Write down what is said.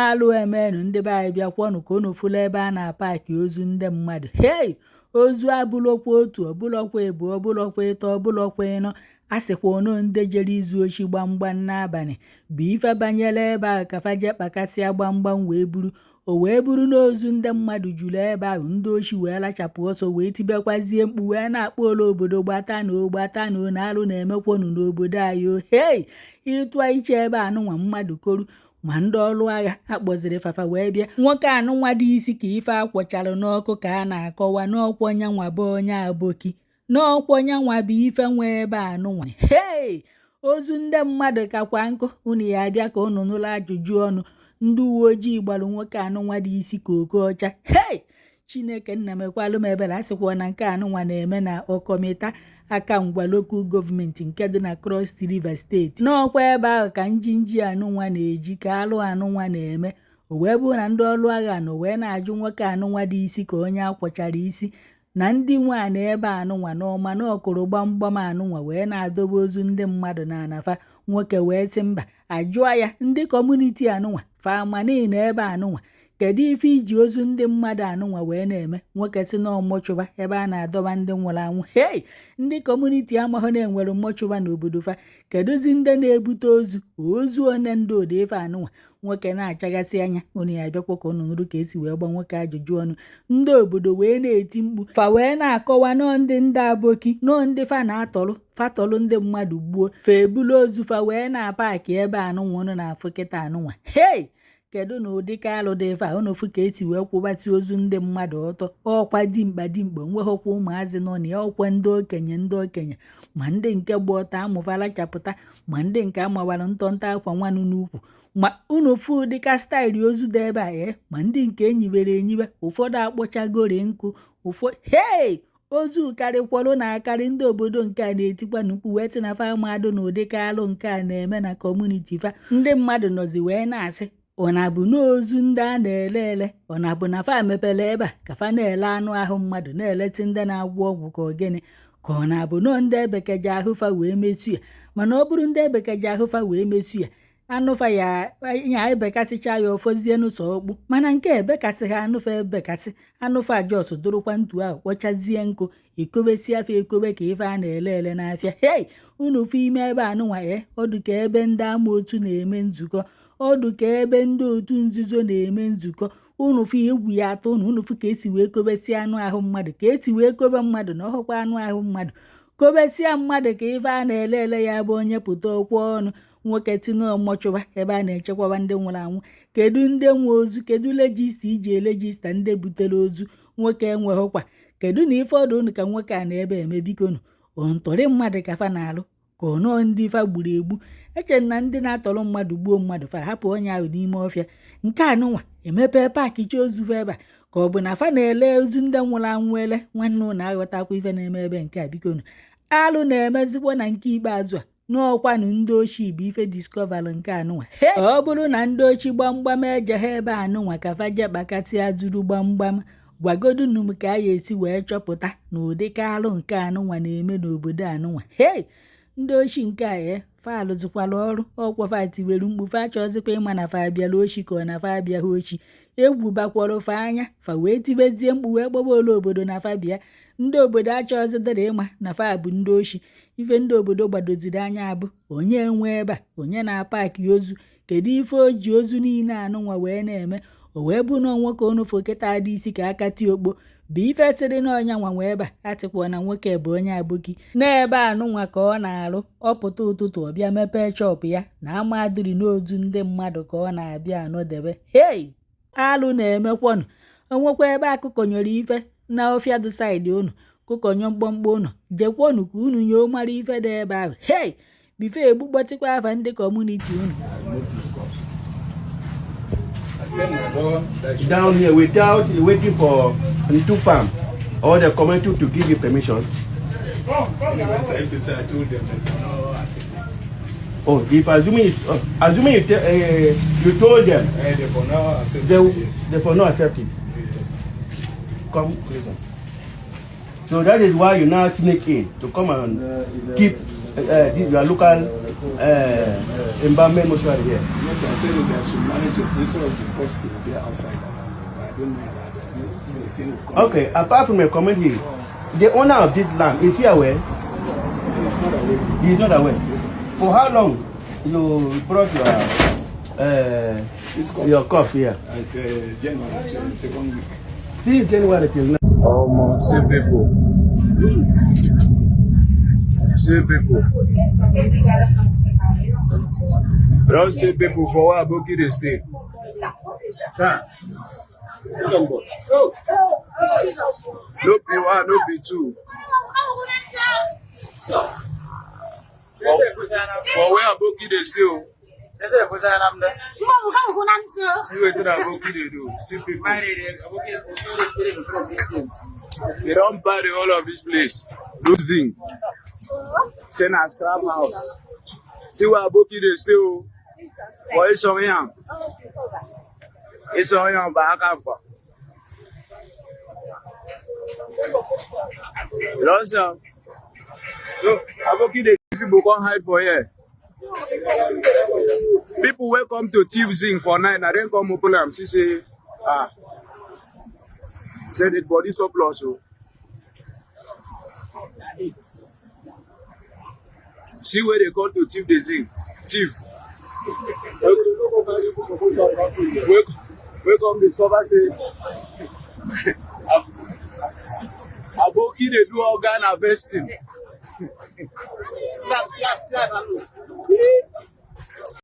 alụ emenụ ndị be anyị bịakwọnụ ka unu fụla ebe a na-apaki ozu ndị mmadụ. Hei, ozu abụlọkwa otu, ọbụlọkwa ebu, ọbụlọkwa ịtọ, ọbụlọkwa ịnọ. A sịkwa ono ndị jere izu ochi gbamgbam n'abalị bụ ife banyere ebe ahụ ka faje kpakasịa gbamgbam wee buru n'ozu ndị mmadụ juru ebe ahụ. Ndị ochi wee lachapụ ọsọ wee tibekwazie mkpu wee na-akpọ ole obodo gbatanụ na alụ na-emekwọnụ n'obodo anyị. Hei, ịtụa iche ebe anụnwa mmadụ koru ma ndị ọrụ agha akpọziri fafa wee bịa. Nwoke anụnwa dị isi ka ife akwọchara n'ọkụ ka a na-akọwa n'ọkwa nyanwa bụ onye aboki, n'ọkwa nyanwa bụ ife nwe ebe anụnwa. Hei, ozu ndị mmadụ kakwa nkụ. Unu ya abịa ka unu nụrụ ajụjụ ọnụ. Ndị uwe ojii gbarụ nwoke anụnwa dị isi ka oke ọcha. Hei, Chineke nna mekwalụ m ebere. A sịkwa na nke anụnwa na-eme na ọkọmịta aka ngwa lokal gọọmenti nke dị na Cross River steeti. N'ọkwa ebe ahụ ka njinji anụnwa na-eji ka alụ anụnwa na-eme. O wee bụ na ndị ọrụ agha nọ wee na-ajụ nwoke anụnwa dị isi ka onye akwọchara isi na ndị nwa na ebe anụnwa n'ọma na ọkụrụ gbamgbam anụnwa wee na-adobe ozu ndị mmadụ na anafa. Nwoke wee sị mba. Ajụọ ya ndị kọmuniti anụnwa famani na ebe anụnwa, kedu ife iji ozu ndị mmadụ anụnwa wee na-eme? Nwoke si na mmọchụba ebe a na-adọba ndị nwụrụ anwụ. Hei, ndị kọmuniti amahụ na-enwere mmọchụba n'obodo fa, kedụzi ndị na-ebute ozu one ndị ode ife anụnwa? Nwoke na-achagasị anya. Unu ya abịakwa ka unu nụrụ ka esi wee gba nwoke ajụjụ ọnụ. Ndị obodo wee na-eti mkpu fa wee na-akọwa nọọ ndị aboki, nọọ ndị fa na-atọlụ ndị mmadụ gbuo fa ebulu ozu fa wee na-apaki ebe anụnwa unu na-afụ kịta anụnwa. Hei, kedu na ụdị ka alụ dị fa unu fụ ka esi wee kwụbati ozu ndị mmadụ ọtọ? Ọkwa dimkpa nweghọkwa ụmụazị nọ na ya, ọkwa ndị okenye ma ndị nke gba ọtọ amụfala chapụta ma ndị nke amawara ntọnta akwa nwanụ n'ukwu. Ma unu fụ dịka staịlị ozu dị ebe a ma ndị nke enyiwe ụfọdụ akpọchagori nkụ ụfọdụ. Hei, ozu karịkwalụ na-akarị. Ndị obodo nke a na-etikwa n'ukwu wee tị na fa amadụ na ụdị ka alụ nke a na-eme na kọmuniti fa. Ndị mmadụ nọzi wee na-asị ọ na-abụ n'ozu ndị a na-ele ọ na-abụ na fa mepere ebe a ka fa na-ele anụ ahụ mmadụ na-eleti ndị na-agwọ ọgwụ ka ogene, ka ọ na-abụ nọọ ndị ebekeji ahụ fa wee mesu ya? Mana ọ bụrụ ndị ebekeji ahụ fa wee mesu ya, anụfa ya ebekasịcha ya ọfọzie n'ụsọ okpu. Mana nke ebekasị ha anụfa ebekasị anụfa jos dụrụkwa ntu ahụ kpọchazie nkụ ekobesi afọ ekobe ka ife a na-ele n'afịa. Hei, unu fụ ime ebe anụnwa ọdụ ka ebe ndị ama otu na-eme nzukọ, ọdụ ka ebe ndị otu nzuzo na-eme nzukọ. Unu fụ egwu ya atọ unu fụ ka esi wee kobesi anụ ahụ mmadụ, ka esi wee kobe mmadụ na ọhụkwa anụ ahụ mmadụ kobesia mmadụ ka ife a na-ele ya bụ onye pụta okwu ọnụ. Nwoke tino mmọchụba ebe a na-echekwaba ndị nwụrụ anwụ. Kedu ndị nwe ozu? Kedu lejista iji elejista ndị butere ozu? Nwoke enweghịkwa. Kedu na ife ọdụ unu ka nwoke a na-ebe eme? Bikonu, ntọrị mmadụ ka fa na-alụ ka ọ nọọ ndị fa gburu egbu? Eche na ndị na-atọrọ mmadụ gbuo mmadụ fa hapụ onye ahụ n'ime ọfịa. Nke anụnwa emepe paakị chi ozu fa ebe a ka ọ bụ na fa na-ele ozu ndị nwụrụ anwụ ele? Nwanne unu aghọtakwa ife na-eme ebe nke a. Bikonu, alụ na-emezikwa na nke ikpeazụ a n'ọkwanụ ndị ochi bụ ife diskọvalụ nke anụnwa. Ọ bụrụ na ndị ochi gbamgbam ejegha ebe anụnwa ka faje kpakasịa zuru gbamgbam, gwagodunu m ka a ya esi wee chọpụta na ụdị ka alụ nke anụnwa na-eme n'obodo anụnwa. Hei, ndị ochi nke a fa alụzikwala ọrụ. Ọkwa fa tiwere mkpu fa chọzikwa ịma na fa abịala ochi ka ọ na fa abịaghị ochi. Egwu bakwara fa anya fa wee tibezie mkpu wee gbaba ole obodo na fa bịa. Ndị obodo achọzidịrị ịma na fa bụ ndị ochi. Ife ndị obodo gbadoziri anya abụ onye nwe ebe a, onye na-apaki ozu, kedu ife o ji ozu niile anụnwa wee na-eme? O wee bụ na nwoke onufo kịta dị isi ka akati okpo bụ ife sịrị na ọnya nwa nwee ebe a. Atịkwa na nwoke bụ onye aboki n'ebe anụnwa ka ọ na-alụ. Ọpụta ụtụtụ ọbịa mepee chọpụ ya na ama adịrị n'ozu ndị mmadụ ka ọ na-abịa anọdebe. Hei, alụ na-emekwọnụ. Onwekwa ebe akụkọ nyere ife na ọfịa dị saịdị unu, kụkọnyọ mkpọmkpọ unu jekwọnụ ka unu nyoo mara ife dị ebe ahụ. Hei, bife egbugbotikwa afa ndị kọmuniti unu. Down here without waiting for two farm or the community to give you permission. Oh, if assuming you told them, they for not accept it. Come closer. So that is why you now sneak in to come and keep your local embalmment mortuary here? Yes, I said that they should manage it instead of the cost to be outside. I don't know that the thing will come. Okay, apart from your comment here, the owner of this land, is he aware? He's not aware. He is not aware. Yes, sir. For how long you brought your corpse here? At January, second week. Since January till now. See people. See people. Don't see people for where Aboki they stay. No be one, no be two. For where Aboki they stay. See what Aboki they do. See people. They don't buy the whole of this place. Losing. Send a scrap house. See where Aboki they stay. For it's on him. It's on him back and forth. You know, so Aboki they people can't hide for here. People will come to Thief Zing for night and then come open them. See, say, say the body surplus. See where they come to Thief the Zing. Thief. We come discover say Aboki they do organ harvesting. Slap.